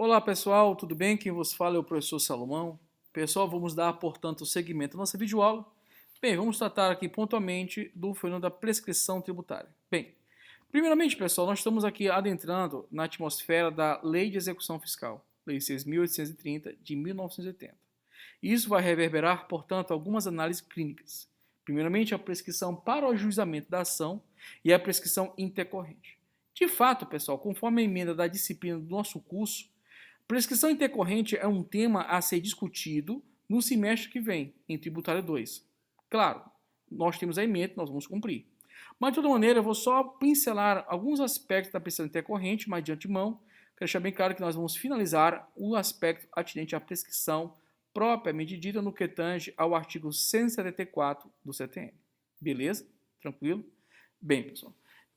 Olá pessoal, tudo bem? Quem vos fala é o professor Salomão. Pessoal, vamos dar, portanto, seguimento à nossa videoaula. Bem, vamos tratar aqui pontualmente do fenômeno da prescrição tributária. Bem, primeiramente, pessoal, nós estamos aqui adentrando na atmosfera da Lei de Execução Fiscal, Lei 6.830 de 1980. Isso vai reverberar, portanto, algumas análises clínicas. Primeiramente, a prescrição para o ajuizamento da ação e a prescrição intercorrente. De fato, pessoal, conforme a emenda da disciplina do nosso curso, prescrição intercorrente é um tema a ser discutido no semestre que vem, em Tributário 2. Claro, nós temos a emenda, nós vamos cumprir. Mas, de toda maneira, eu vou só pincelar alguns aspectos da prescrição intercorrente, mas de antemão, quero deixar bem claro que nós vamos finalizar o aspecto atinente à prescrição propriamente dita no que tange ao artigo 174 do CTN. Beleza? Tranquilo? Bem, pessoal.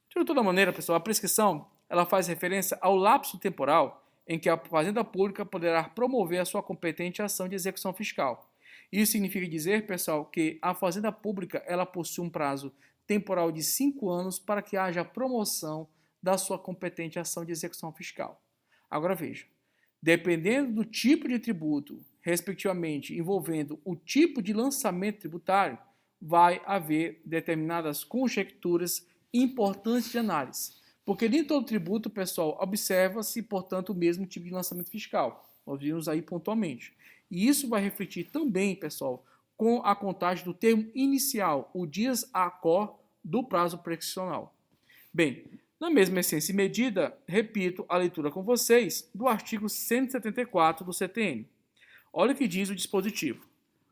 De toda maneira, pessoal, a prescrição ela faz referência ao lapso temporal em que a Fazenda Pública poderá promover a sua competente ação de execução fiscal. Isso significa dizer, pessoal, que a Fazenda Pública ela possui um prazo temporal de 5 anos para que haja a promoção da sua competente ação de execução fiscal. Agora veja, dependendo do tipo de tributo, respectivamente envolvendo o tipo de lançamento tributário, vai haver determinadas conjecturas importantes de análise. Porque nem todo tributo, pessoal, observa-se, portanto, o mesmo tipo de lançamento fiscal. Nós vimos aí pontualmente. E isso vai refletir também, pessoal, com a contagem do termo inicial, o dias a cor do prazo prescricional. Bem, na mesma essência e medida, repito a leitura com vocês do artigo 174 do CTN. Olha o que diz o dispositivo.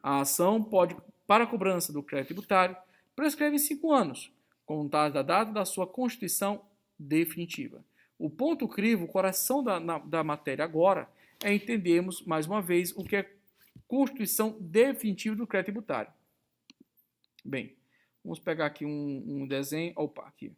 A ação pode, para a cobrança do crédito tributário, prescreve 5 anos, contados da data da sua constituição definitiva. O ponto crivo, o coração da matéria agora, é entendermos, mais uma vez, o que é constituição definitiva do crédito tributário. Bem, vamos pegar aqui um desenho. Opa, aqui.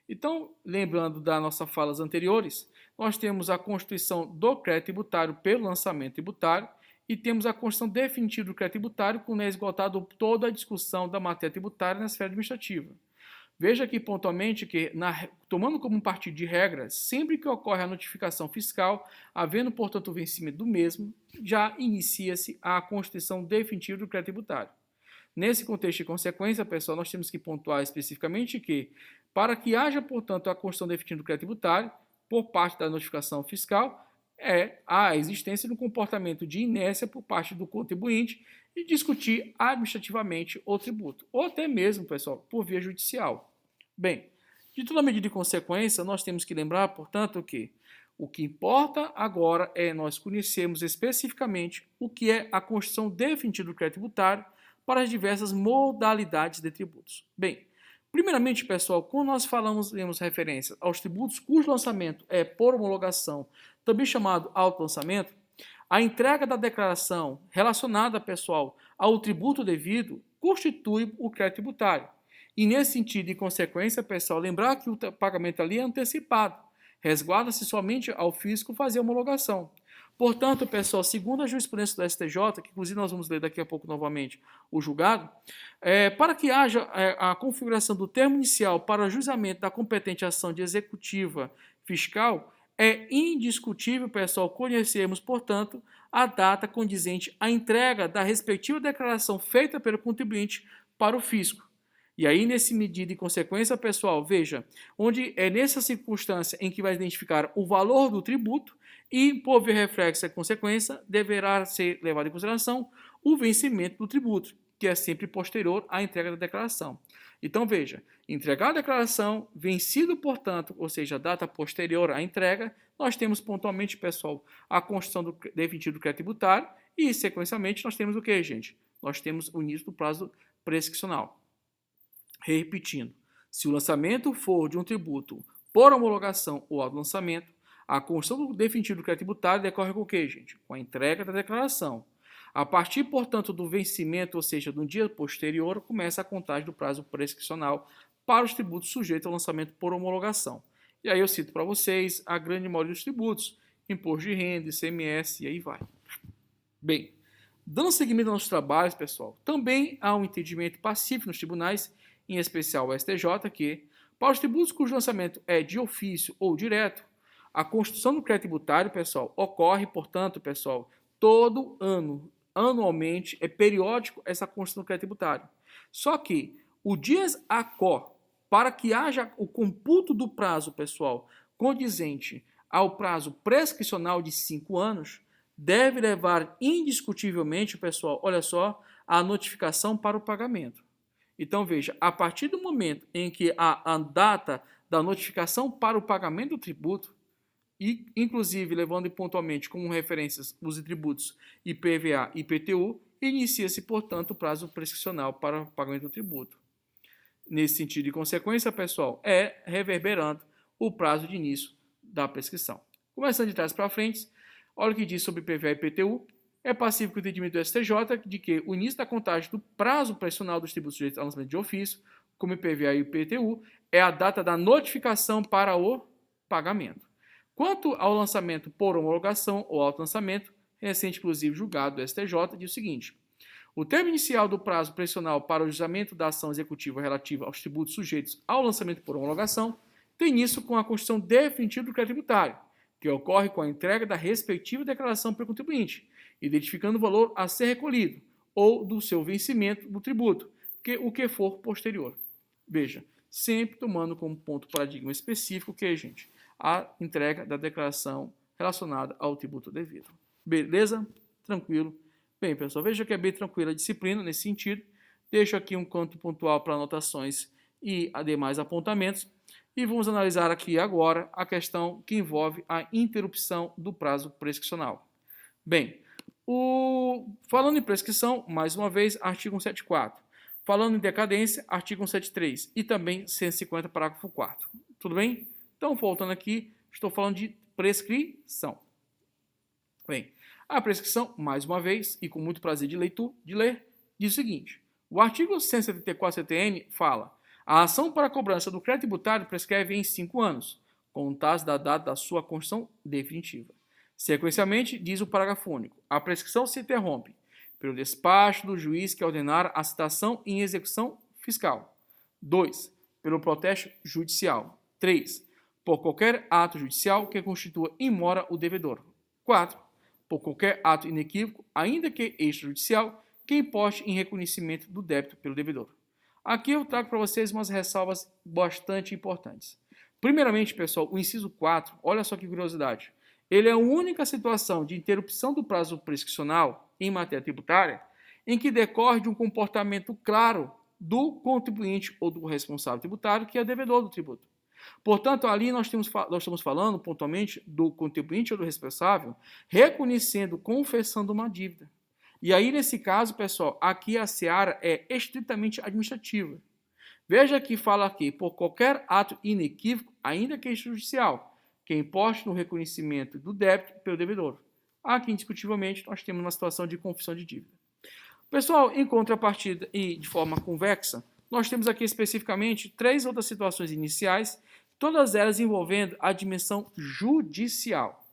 Então, lembrando das nossas falas anteriores, nós temos a constituição do crédito tributário pelo lançamento tributário e temos a constituição definitiva do crédito tributário quando é esgotado toda a discussão da matéria tributária na esfera administrativa. Veja aqui pontualmente que, tomando como um partido de regra, sempre que ocorre a notificação fiscal, havendo, portanto, o vencimento do mesmo, já inicia-se a constituição definitiva do crédito tributário. Nesse contexto de consequência, pessoal, nós temos que pontuar especificamente que, para que haja, portanto, a constituição definitiva do crédito tributário, por parte da notificação fiscal, é a existência de um comportamento de inércia por parte do contribuinte e discutir administrativamente o tributo, ou até mesmo, pessoal, por via judicial. Bem, de toda medida de consequência, nós temos que lembrar, portanto, que o que importa agora é nós conhecermos especificamente o que é a constituição definitiva do crédito tributário para as diversas modalidades de tributos. Bem, primeiramente, pessoal, quando nós lemos referência aos tributos cujo lançamento é por homologação, também chamado autolançamento, a entrega da declaração relacionada, pessoal, ao tributo devido constitui o crédito tributário. E nesse sentido e consequência, pessoal, lembrar que o pagamento ali é antecipado. Resguarda-se somente ao fisco fazer a homologação. Portanto, pessoal, segundo a jurisprudência do STJ, que inclusive nós vamos ler daqui a pouco novamente o julgado, para que haja a configuração do termo inicial para o ajuizamento da competente ação de executiva fiscal, é indiscutível, pessoal, conhecermos, portanto, a data condizente à entrega da respectiva declaração feita pelo contribuinte para o fisco. E aí, nesse medida e consequência, pessoal, veja, onde é nessa circunstância em que vai identificar o valor do tributo e, por via reflexa e consequência, deverá ser levado em consideração o vencimento do tributo, que é sempre posterior à entrega da declaração. Então, veja, entregar a declaração, vencido, portanto, ou seja, a data posterior à entrega, nós temos pontualmente, pessoal, a constituição definitiva do crédito tributário e, sequencialmente, nós temos o que, gente? Nós temos o início do prazo prescricional. Repetindo, se o lançamento for de um tributo por homologação ou auto-lançamento, a constituição definitiva do crédito tributário decorre com o que, gente? Com a entrega da declaração. A partir, portanto, do vencimento, ou seja, do dia posterior, começa a contagem do prazo prescricional para os tributos sujeitos ao lançamento por homologação. E aí eu cito para vocês a grande maioria dos tributos, imposto de renda, ICMS e aí vai. Bem, dando seguimento aos trabalhos, pessoal, também há um entendimento pacífico nos tribunais, em especial o STJ, que, para os tributos cujo lançamento é de ofício ou direto, A constituição do crédito tributário, pessoal, ocorre, portanto, pessoal, todo ano. Anualmente, é periódico essa constituição do crédito tributário. Só que o dias a quo, para que haja o computo do prazo, pessoal, condizente ao prazo prescricional de 5 anos, deve levar indiscutivelmente, pessoal, olha só, a notificação para o pagamento. Então, veja, a partir do momento em que a data da notificação para o pagamento do tributo, e inclusive levando pontualmente como referências os tributos IPVA e IPTU, inicia-se, portanto, o prazo prescricional para o pagamento do tributo. Nesse sentido e consequência, pessoal, é reverberando o prazo de início da prescrição. Começando de trás para frente, olha o que diz sobre IPVA e IPTU. É passível que o entendimento do STJ de que o início da contagem do prazo prescricional dos tributos sujeitos ao lançamento de ofício, como IPVA e IPTU, é a data da notificação para o pagamento. Quanto ao lançamento por homologação ou auto-lançamento, recente inclusive julgado do STJ, diz o seguinte: o termo inicial do prazo prescricional para o julgamento da ação executiva relativa aos tributos sujeitos ao lançamento por homologação tem início com a constituição definitiva do crédito tributário, que ocorre com a entrega da respectiva declaração pelo contribuinte, identificando o valor a ser recolhido ou do seu vencimento do tributo, o que for posterior. Veja, sempre tomando como ponto paradigma específico que, gente, a entrega da declaração relacionada ao tributo devido. Beleza? Tranquilo. Bem, pessoal, veja que é bem tranquila a disciplina nesse sentido. Deixo aqui um canto pontual para anotações e demais apontamentos. E vamos analisar aqui agora a questão que envolve a interrupção do prazo prescricional. Bem, falando em prescrição, mais uma vez, artigo 174. Falando em decadência, artigo 173 e também 150, parágrafo 4º. Tudo bem? Então, voltando aqui, estou falando de prescrição. Bem, a prescrição, mais uma vez, e com muito prazer de ler, diz o seguinte: o artigo 174 CTN fala: a ação para a cobrança do crédito tributário prescreve em 5 anos, contados da data da sua constituição definitiva. Sequencialmente, diz o parágrafo único: a prescrição se interrompe pelo despacho do juiz que ordenar a citação em execução fiscal. 2. Pelo protesto judicial. 3. Por qualquer ato judicial que constitua in mora o devedor. 4. Por qualquer ato inequívoco, ainda que extrajudicial, que importe em reconhecimento do débito pelo devedor. Aqui eu trago para vocês umas ressalvas bastante importantes. Primeiramente, pessoal, o inciso 4, olha só que curiosidade. Ele é a única situação de interrupção do prazo prescricional em matéria tributária em que decorre de um comportamento claro do contribuinte ou do responsável tributário, que é devedor do tributo. Portanto, ali nós estamos falando pontualmente do contribuinte ou do responsável reconhecendo, confessando uma dívida. E aí, nesse caso, pessoal, aqui a seara é estritamente administrativa. Veja que fala aqui, por qualquer ato inequívoco, ainda que extrajudicial, que importe no reconhecimento do débito pelo devedor. Aqui, indiscutivelmente, nós temos uma situação de confissão de dívida. Pessoal, em contrapartida e de forma convexa, nós temos aqui especificamente 3 outras situações iniciais, todas elas envolvendo a dimensão judicial.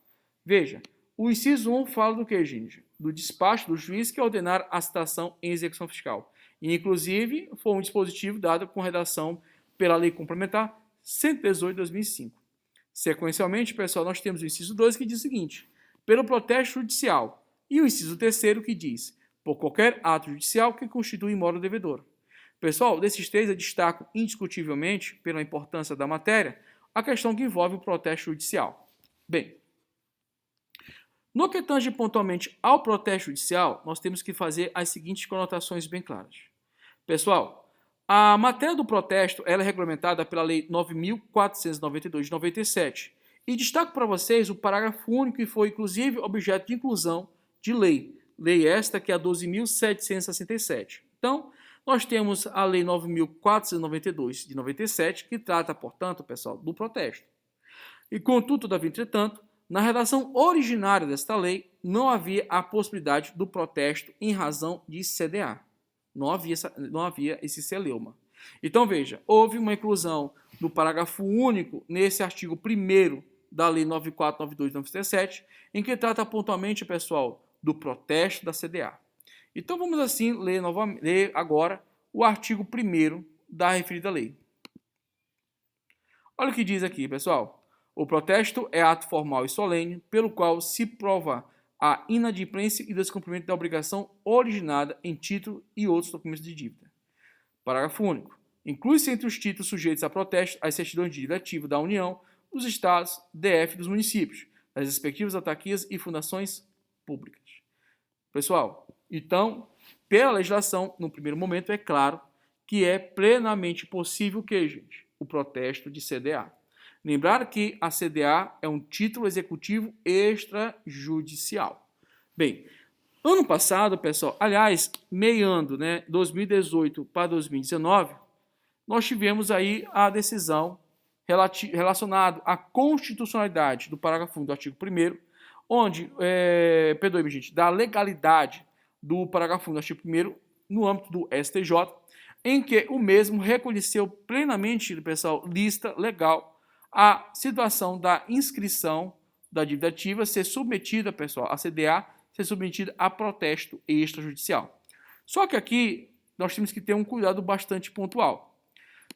Veja, o inciso 1 fala do que, gente? Do despacho do juiz que ordenar a citação em execução fiscal. E, inclusive, foi um dispositivo dado com redação pela Lei Complementar 118 de 2005. Sequencialmente, pessoal, nós temos o inciso 2 que diz o seguinte: pelo protesto judicial. E o inciso 3º que diz: por qualquer ato judicial que constitui mora o devedor. Pessoal, desses 3 eu destaco indiscutivelmente, pela importância da matéria, a questão que envolve o protesto judicial. Bem, no que tange pontualmente ao protesto judicial, nós temos que fazer as seguintes conotações bem claras. Pessoal, a matéria do protesto ela é regulamentada pela Lei 9.492 de 97 e destaco para vocês o parágrafo único que foi inclusive objeto de inclusão de lei esta que é a 12.767. Então, nós temos a Lei 9.492 de 97 que trata, portanto, pessoal, do protesto. E contudo, todavia, entretanto, na redação originária desta lei, não havia a possibilidade do protesto em razão de CDA. Não havia esse celeuma. Então, veja, houve uma inclusão do parágrafo único nesse artigo 1º da Lei 9492 de 97, em que trata pontualmente, pessoal, do protesto da CDA. Então, vamos assim ler agora o artigo 1º da referida lei. Olha o que diz aqui, pessoal. O protesto é ato formal e solene, pelo qual se prova a inadimplência e descumprimento da obrigação originada em título e outros documentos de dívida. Parágrafo único. Inclui-se entre os títulos sujeitos a protesto as certidões de dívida ativa da União, dos Estados, DF e dos municípios, das respectivas autarquias e fundações públicas. Pessoal, então, pela legislação, no primeiro momento, é claro que é plenamente possível que, gente, o protesto de CDA. Lembrar que a CDA é um título executivo extrajudicial. Bem, ano passado, pessoal, aliás, meando, 2018 para 2019, nós tivemos aí a decisão relacionada à constitucionalidade do parágrafo 1 do artigo 1º, onde, perdoe-me, gente, da legalidade do parágrafo 1 do artigo 1º no âmbito do STJ, em que o mesmo reconheceu plenamente, pessoal, lista legal a situação da inscrição da dívida ativa ser submetida, pessoal, a CDA ser submetida a protesto extrajudicial. Só que aqui nós temos que ter um cuidado bastante pontual.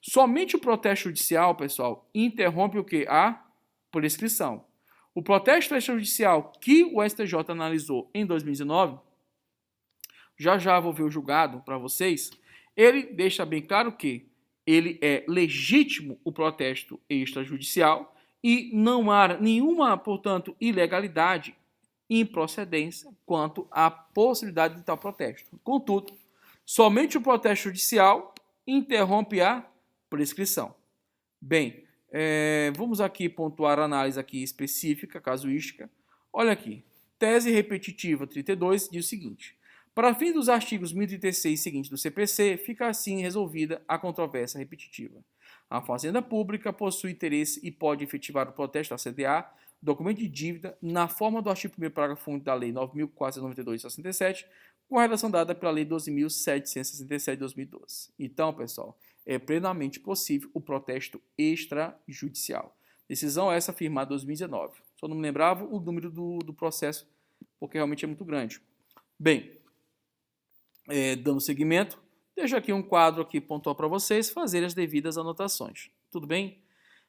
Somente o protesto judicial, pessoal, interrompe o quê? A prescrição. O protesto extrajudicial que o STJ analisou em 2019, já vou ver o julgado para vocês, ele deixa bem claro que ele é legítimo o protesto extrajudicial e não há nenhuma, portanto, ilegalidade, improcedência quanto à possibilidade de tal protesto. Contudo, somente o protesto judicial interrompe a prescrição. Bem, vamos aqui pontuar a análise aqui específica, casuística. Olha aqui, tese repetitiva 32 diz o seguinte: para fim dos artigos 1036 e seguintes do CPC, fica assim resolvida a controvérsia repetitiva. A Fazenda Pública possui interesse e pode efetivar o protesto da CDA, documento de dívida, na forma do artigo 1º, parágrafo 1 da Lei 9.492/67, com a redação dada pela Lei 12.767 de 2012. Então, pessoal, é plenamente possível o protesto extrajudicial. Decisão essa firmada em 2019. Só não me lembrava o número do processo, porque realmente é muito grande. Bem, dando seguimento, deixo aqui um quadro aqui pontual para vocês fazerem as devidas anotações. Tudo bem?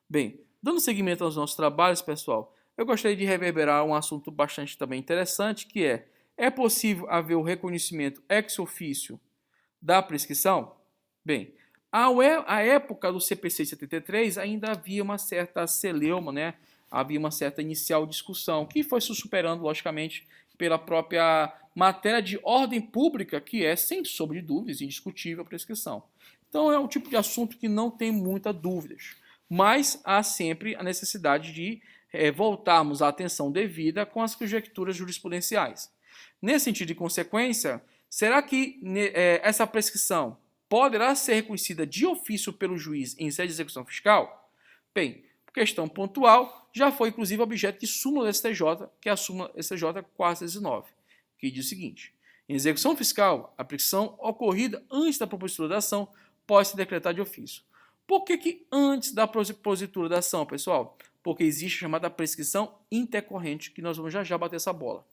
Bem, dando seguimento aos nossos trabalhos, pessoal, eu gostaria de reverberar um assunto bastante também interessante, que é possível haver o reconhecimento ex officio da prescrição? Bem, à época do CPC 73 ainda havia uma certa celeuma, havia uma certa inicial discussão, que foi se superando, logicamente, pela própria matéria de ordem pública, que é, sem sombra de dúvidas, indiscutível a prescrição. Então é um tipo de assunto que não tem muitas dúvidas, mas há sempre a necessidade de voltarmos a atenção devida com as conjecturas jurisprudenciais. Nesse sentido de consequência, será que essa prescrição poderá ser reconhecida de ofício pelo juiz em sede de execução fiscal? Bem, questão pontual já foi inclusive objeto de súmula do STJ, que é a súmula STJ 419, que diz o seguinte: em execução fiscal, a prescrição ocorrida antes da propositura da ação pode se decretar de ofício. Por que antes da propositura da ação, pessoal? Porque existe a chamada prescrição intercorrente, que nós vamos já bater essa bola.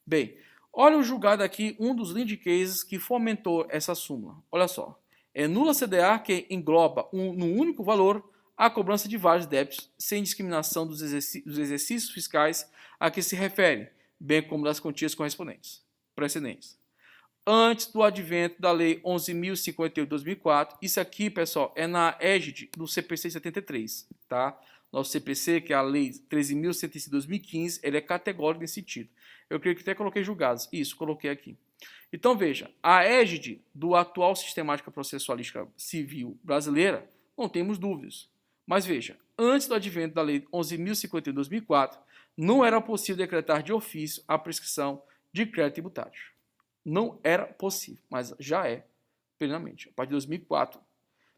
Bem, olha o julgado aqui, um dos lead cases que fomentou essa súmula. Olha só, é nula CDA que engloba no único valor a cobrança de vários débitos, sem discriminação dos exercícios fiscais a que se refere, bem como das quantias precedentes. Antes do advento da Lei 11.058 de 2004, isso aqui, pessoal, é na égide do CPC 73, tá? Nosso CPC, que é a Lei 13.105 de 2015, ele é categórico nesse sentido. Eu creio que até coloquei julgados. Isso, coloquei aqui. Então, veja, a égide do atual sistemática processualística civil brasileira, não temos dúvidas. Mas veja, antes do advento da Lei 11.050 de 2004, não era possível decretar de ofício a prescrição de crédito tributário. Não era possível, mas já é plenamente, a partir de 2004.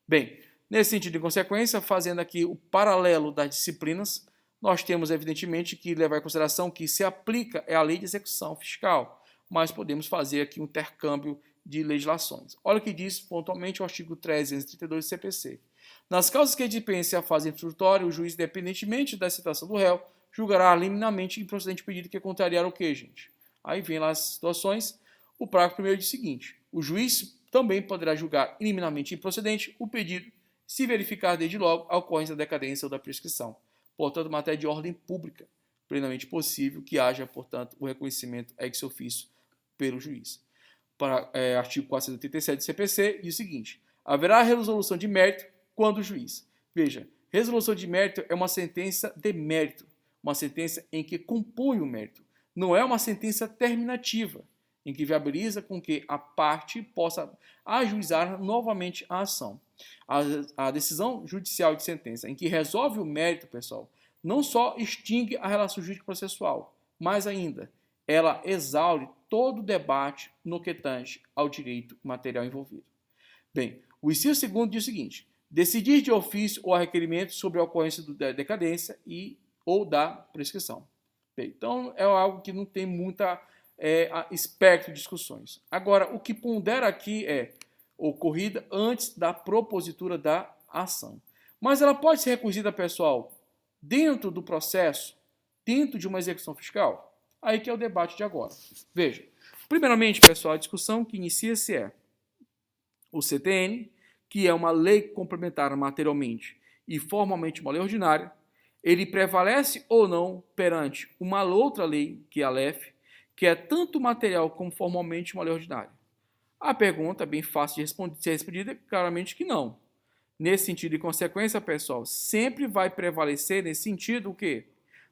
Bem, nesse sentido de consequência, fazendo aqui o paralelo das disciplinas, nós temos evidentemente que levar em consideração que se aplica a lei de execução fiscal, mas podemos fazer aqui um intercâmbio de legislações. Olha o que diz pontualmente o artigo 332 do CPC. Nas causas que dispensem a fase instrutória, o juiz, independentemente da citação do réu, julgará liminarmente improcedente pedido que contrariar o quê, gente? Aí vem lá as situações. O parágrafo primeiro diz o seguinte: o juiz também poderá julgar liminarmente improcedente o pedido se verificar desde logo a ocorrência da decadência ou da prescrição. portanto, matéria de ordem pública, plenamente possível que haja, portanto, o reconhecimento ex officio pelo juiz. Para artigo 487 do CPC, diz o seguinte: haverá resolução de mérito quando o juiz. Veja, resolução de mérito é uma sentença de mérito, uma sentença em que compõe o mérito. Não é uma sentença terminativa, em que viabiliza com que a parte possa ajuizar novamente a ação. A decisão judicial de sentença em que resolve o mérito, pessoal, não só extingue a relação jurídico-processual, mas ainda ela exaure todo o debate no que tange ao direito material envolvido. Bem, o inciso segundo diz o seguinte: decidir de ofício ou a requerimento sobre a ocorrência da decadência ou da prescrição. Bem, então é algo que não tem muita espectro de discussões. Agora, o que pondera aqui é ocorrida antes da propositura da ação. Mas ela pode ser recorrida, pessoal, dentro do processo, dentro de uma execução fiscal? Aí que é o debate de agora. Veja, primeiramente, pessoal, a discussão que inicia-se é o CTN, que é uma lei complementar materialmente e formalmente uma lei ordinária, ele prevalece ou não perante uma outra lei, que é a LEF, que é tanto material como formalmente uma lei ordinária? A pergunta é bem fácil de ser respondida, claramente que não. Nesse sentido e consequência, pessoal, sempre vai prevalecer nesse sentido o quê?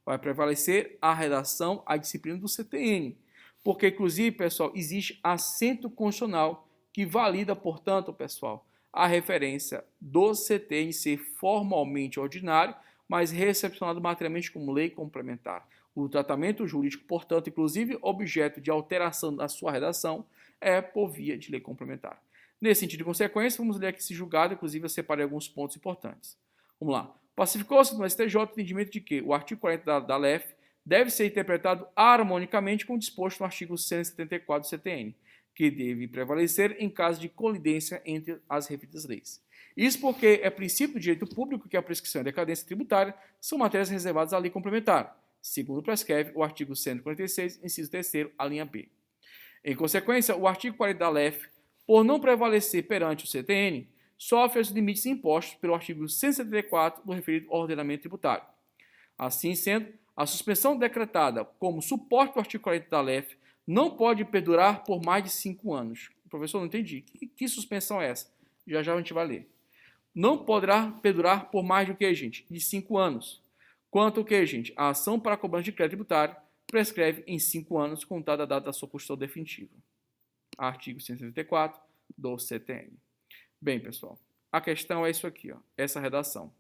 Vai prevalecer a redação, a disciplina do CTN. Porque, inclusive, pessoal, existe assento constitucional que valida, portanto, pessoal, a referência do CTN ser formalmente ordinário, mas recepcionado materialmente como lei complementar. O tratamento jurídico, portanto, inclusive objeto de alteração da sua redação, é por via de lei complementar. Nesse sentido de consequência, vamos ler aqui esse julgado, inclusive eu separei alguns pontos importantes. Vamos lá. Pacificou-se no STJ o entendimento de que o artigo 40 da LEF deve ser interpretado harmonicamente com o disposto no artigo 174 do CTN, que deve prevalecer em caso de colidência entre as referidas leis. Isso porque é princípio do direito público que a prescrição e a decadência tributária são matérias reservadas à lei complementar, segundo prescreve o artigo 146, inciso 3º, a linha B. Em consequência, o artigo 40 da LEF, por não prevalecer perante o CTN, sofre os limites impostos pelo artigo 174 do referido ordenamento tributário. Assim sendo, a suspensão decretada como suporte do artigo 40 da LEF não pode perdurar por mais de 5 anos. Professor, não entendi. Que suspensão é essa? Já a gente vai ler. Não poderá perdurar por mais do que, gente? De 5 anos. Quanto ao que, gente? A ação para cobrança de crédito tributário prescreve em 5 anos, contada a data da sua constituição definitiva. Artigo 174 do CTN. Bem, pessoal, a questão é isso aqui, ó, essa redação.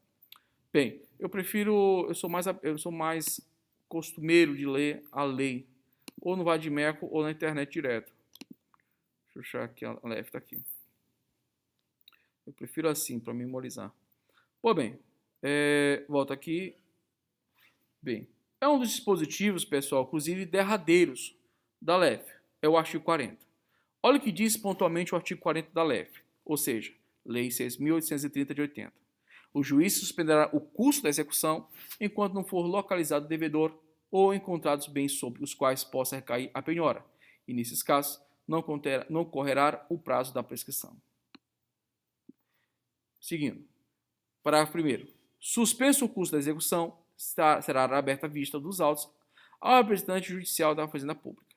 Bem, eu sou mais costumeiro de ler a lei, ou no Vadimeco ou na internet direto. Deixa eu achar aqui, a LEF está aqui. Eu prefiro assim, para memorizar. Pô, bem, volta aqui. Bem, é um dos dispositivos, pessoal, inclusive derradeiros da LEF, é o artigo 40. Olha o que diz pontualmente o artigo 40 da LEF, ou seja, Lei 6.830 de 80. O juiz suspenderá o curso da execução enquanto não for localizado o devedor ou encontrados bens sobre os quais possa recair a penhora, e nesses casos não correrá o prazo da prescrição. Seguindo. Parágrafo 1º. Suspenso o curso da execução, será aberta a vista dos autos ao representante judicial da Fazenda Pública.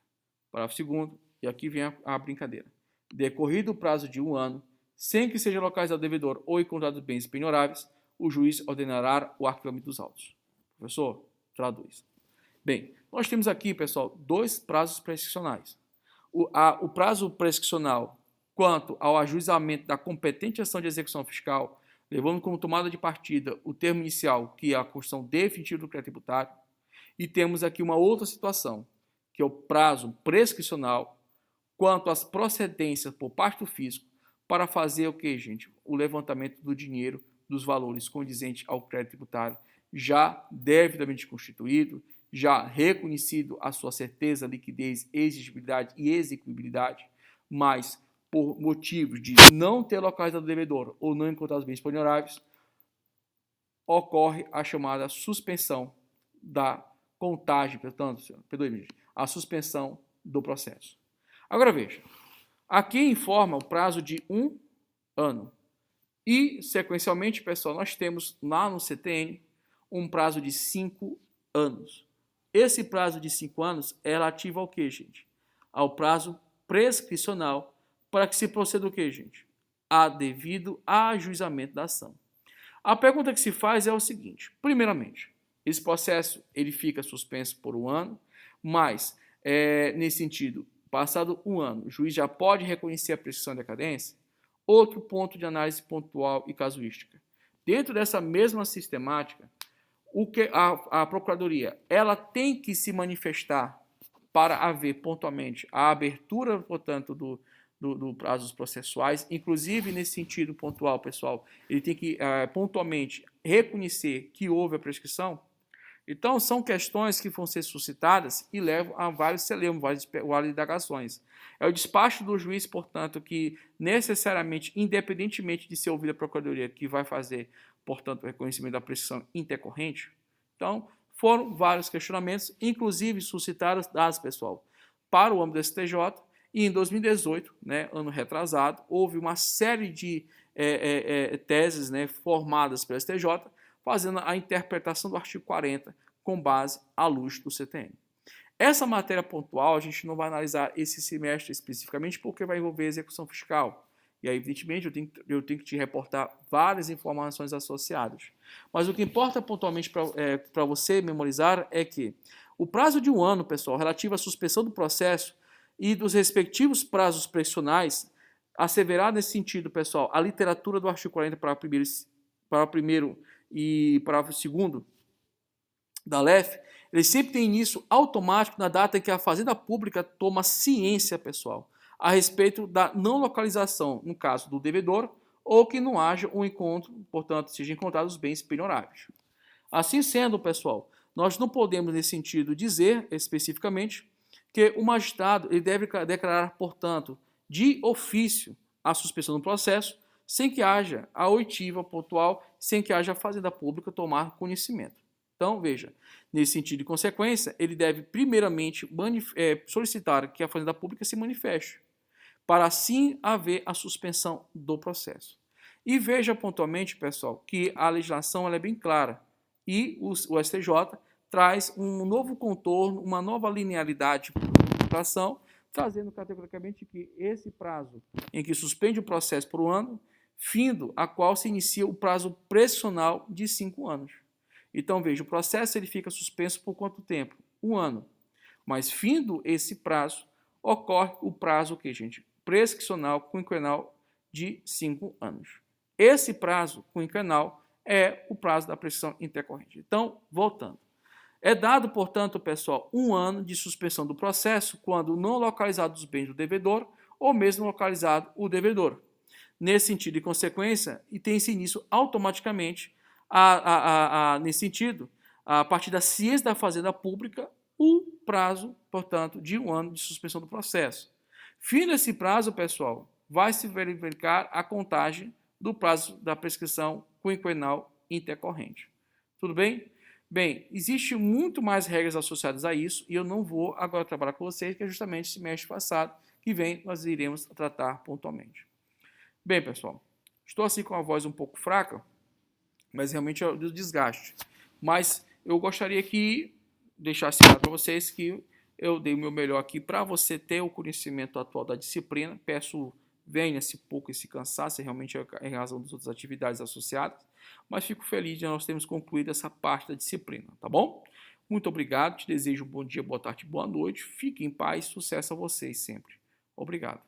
Parágrafo 2º, e aqui vem a brincadeira. Decorrido o prazo de 1 ano, sem que seja localizado o devedor ou encontrados bens penhoráveis, o juiz ordenará o arquivamento dos autos. Professor, traduz. Bem, nós temos aqui, pessoal, 2 prazos prescricionais. O prazo prescricional quanto ao ajuizamento da competente ação de execução fiscal, levando como tomada de partida o termo inicial, que é a constituição definitiva do crédito tributário, e temos aqui uma outra situação, que é o prazo prescricional quanto às procedências por parte do fisco para fazer o que, gente? O levantamento do dinheiro, dos valores condizentes ao crédito tributário, já devidamente constituído, já reconhecido a sua certeza, liquidez, exigibilidade e execuibilidade, mas por motivos de não ter localizado o devedor ou não encontrar os bens penhoráveis, ocorre a chamada suspensão da contagem, portanto, a suspensão do processo. Agora veja, aqui informa o prazo de 1 ano. E, sequencialmente, pessoal, nós temos lá no CTN um prazo de 5 anos. Esse prazo de 5 anos é relativo ao quê, gente? Ao prazo prescricional para que se proceda o quê, gente? A devido ajuizamento da ação. A pergunta que se faz é o seguinte: primeiramente, esse processo ele fica suspenso por 1 ano, mas, nesse sentido, passado 1 ano, o juiz já pode reconhecer a prescrição da decadência? Outro ponto de análise pontual e casuística. Dentro dessa mesma sistemática, a Procuradoria ela tem que se manifestar para haver pontualmente a abertura, portanto, do prazos processuais, inclusive nesse sentido pontual, pessoal, ele tem que pontualmente reconhecer que houve a prescrição. Então, são questões que vão ser suscitadas e levam a vários celeumos, várias indagações. É o despacho do juiz, portanto, que necessariamente, independentemente de ser ouvida a Procuradoria, que vai fazer, portanto, o reconhecimento da prescrição intercorrente. Então, foram vários questionamentos, inclusive suscitados, pessoal, para o âmbito do STJ, e em 2018, né, ano retrasado, houve uma série de teses, né, formadas pelo STJ, fazendo a interpretação do artigo 40 com base à luz do CTN. Essa matéria pontual a gente não vai analisar esse semestre especificamente porque vai envolver execução fiscal. E aí, evidentemente, eu tenho que te reportar várias informações associadas. Mas o que importa pontualmente para você memorizar é que o prazo de 1 ano, pessoal, relativo à suspensão do processo e dos respectivos prazos prescricionais, asseverar nesse sentido, pessoal, a literatura do artigo 40 para o primeiro e parágrafo 2º da LEF, ele sempre tem início automático na data em que a Fazenda Pública toma ciência, pessoal, a respeito da não localização, no caso do devedor, ou que não haja um encontro, portanto, sejam encontrados os bens penhoráveis. Assim sendo, pessoal, nós não podemos, nesse sentido, dizer especificamente que o magistrado ele deve declarar, portanto, de ofício a suspensão do processo, sem que haja a oitiva pontual, sem que haja a Fazenda Pública tomar conhecimento. Então, veja, nesse sentido de consequência, ele deve primeiramente solicitar que a Fazenda Pública se manifeste, para assim haver a suspensão do processo. E veja pontualmente, pessoal, que a legislação ela é bem clara e o STJ traz um novo contorno, uma nova linearidade para a ação, trazendo categoricamente que esse prazo em que suspende o processo por 1 ano, findo a qual se inicia o prazo prescricional de 5 anos. Então, veja, o processo ele fica suspenso por quanto tempo? 1 ano. Mas, findo esse prazo, ocorre o prazo, que, gente? Prescricional quinquenal de 5 anos. Esse prazo quinquenal é o prazo da prescrição intercorrente. Então, voltando. É dado, portanto, pessoal, 1 ano de suspensão do processo quando não localizados os bens do devedor ou mesmo localizado o devedor. Nesse sentido e consequência, e tem-se início automaticamente, nesse sentido, a partir da ciência da Fazenda Pública, o prazo, portanto, de 1 ano de suspensão do processo. Fim desse prazo, pessoal, vai se verificar a contagem do prazo da prescrição quinquenal intercorrente. Tudo bem? Bem, existe muito mais regras associadas a isso e eu não vou agora trabalhar com vocês, que é justamente esse semestre passado, que vem nós iremos tratar pontualmente. Bem, pessoal, estou assim com a voz um pouco fraca, mas realmente é do desgaste. Mas eu gostaria que deixasse claro para vocês que eu dei o meu melhor aqui para você ter o conhecimento atual da disciplina. Peço venha-se pouco esse cansaço, realmente é em razão das outras atividades associadas, mas fico feliz de nós termos concluído essa parte da disciplina, tá bom? Muito obrigado, te desejo um bom dia, boa tarde, boa noite, fique em paz, sucesso a vocês sempre. Obrigado.